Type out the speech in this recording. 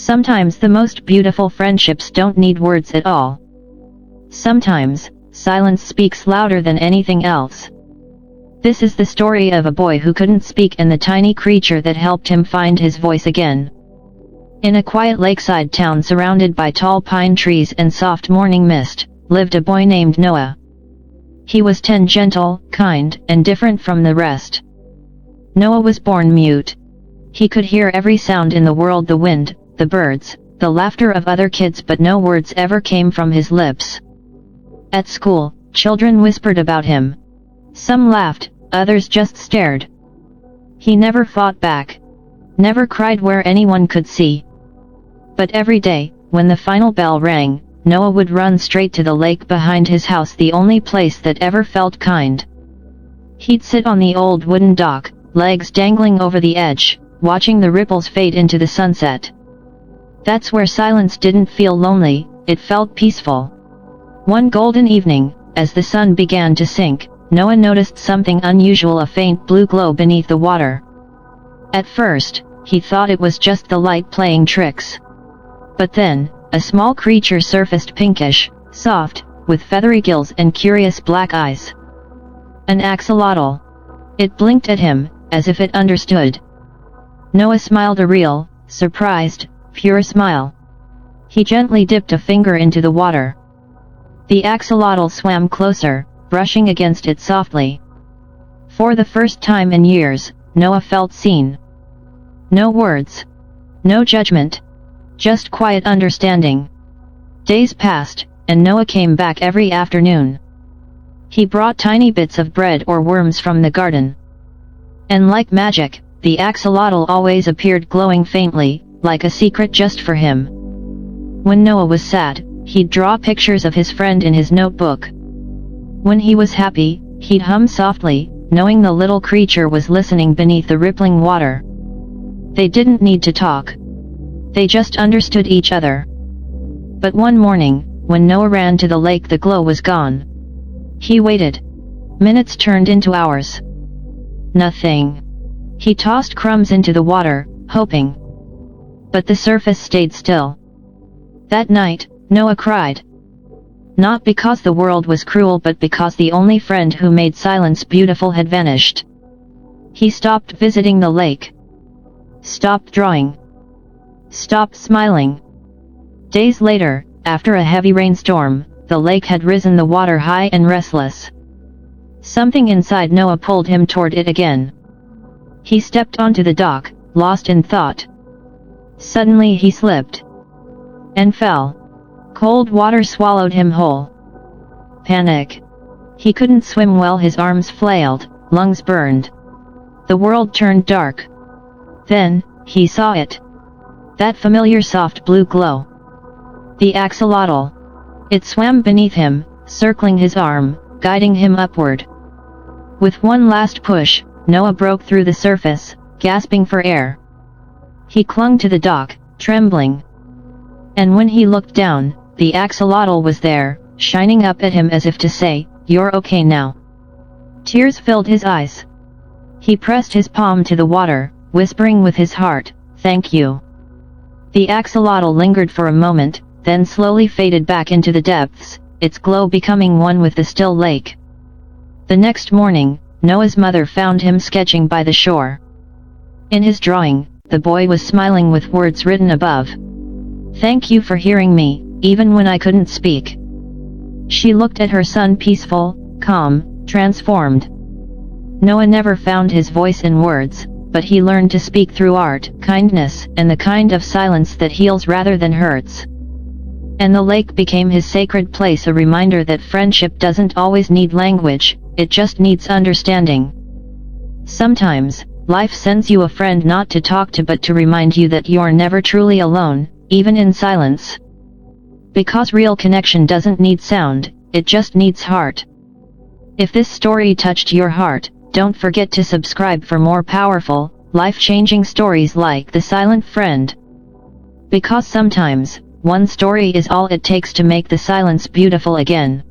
Sometimes the most beautiful friendships don't need words at all. Sometimes, silence speaks louder than anything else. This is the story of a boy who couldn't speak and the tiny creature that helped him find his voice again. In a quiet lakeside town surrounded by tall pine trees and soft morning mist, lived a boy named Noah. He was gentle, kind, and different from the rest. Noah was born mute. He could hear every sound in the world: the wind, the birds, the laughter of other kids, but no words ever came from his lips. At school, children whispered about him. Some laughed, others just stared. He never fought back. Never cried where anyone could see. But every day, when the final bell rang, Noah would run straight to the lake behind his house, the only place that ever felt kind. He'd sit on the old wooden dock, legs dangling over the edge, watching the ripples fade into the sunset. That's where silence didn't feel lonely, it felt peaceful. One golden evening, as the sun began to sink, Noah noticed something unusual: a faint blue glow beneath the water. At first, he thought it was just the light playing tricks. But then, a small creature surfaced, pinkish, soft, with feathery gills and curious black eyes. An axolotl. It blinked at him, as if it understood. Noah smiled, a real, surprised, pure smile. He gently dipped a finger into the water. The axolotl swam closer, brushing against it softly. For the first time in years, Noah felt seen. No words. No judgment. Just quiet understanding. Days passed, and Noah came back every afternoon. He brought tiny bits of bread or worms from the garden. And like magic, the axolotl always appeared glowing faintly, like a secret just for him. When Noah was sad, he'd draw pictures of his friend in his notebook. When he was happy, he'd hum softly, knowing the little creature was listening beneath the rippling water. They didn't need to talk. They just understood each other. But one morning, when Noah ran to the lake, the glow was gone. He waited. Minutes turned into hours. Nothing. He tossed crumbs into the water, hoping. But the surface stayed still. That night, Noah cried. Not because the world was cruel, but because the only friend who made silence beautiful had vanished. He stopped visiting the lake. Stopped drawing. Stopped smiling. Days later, after a heavy rainstorm, the lake had risen, the water high and restless. Something inside Noah pulled him toward it again. He stepped onto the dock, lost in thought. Suddenly he slipped. And fell. Cold water swallowed him whole. Panic. He couldn't swim well, his arms flailed, lungs burned. The world turned dark. Then, he saw it. That familiar soft blue glow. The axolotl. It swam beneath him, circling his arm, guiding him upward. With one last push, Noah broke through the surface, gasping for air. He clung to the dock, trembling. And when he looked down, the axolotl was there, shining up at him as if to say, "You're okay now." Tears filled his eyes. He pressed his palm to the water, whispering with his heart, "Thank you." The axolotl lingered for a moment, then slowly faded back into the depths, its glow becoming one with the still lake. The next morning, Noah's mother found him sketching by the shore. In his drawing, the boy was smiling with words written above. "Thank you for hearing me, even when I couldn't speak." She looked at her son, peaceful, calm, transformed. Noah never found his voice in words, but he learned to speak through art, kindness, and the kind of silence that heals rather than hurts. And the lake became his sacred place, a reminder that friendship doesn't always need language, it just needs understanding. Sometimes, life sends you a friend not to talk to but to remind you that you're never truly alone, even in silence. Because real connection doesn't need sound, it just needs heart. If this story touched your heart, don't forget to subscribe for more powerful, life-changing stories like The Silent Friend. Because sometimes, one story is all it takes to make the silence beautiful again.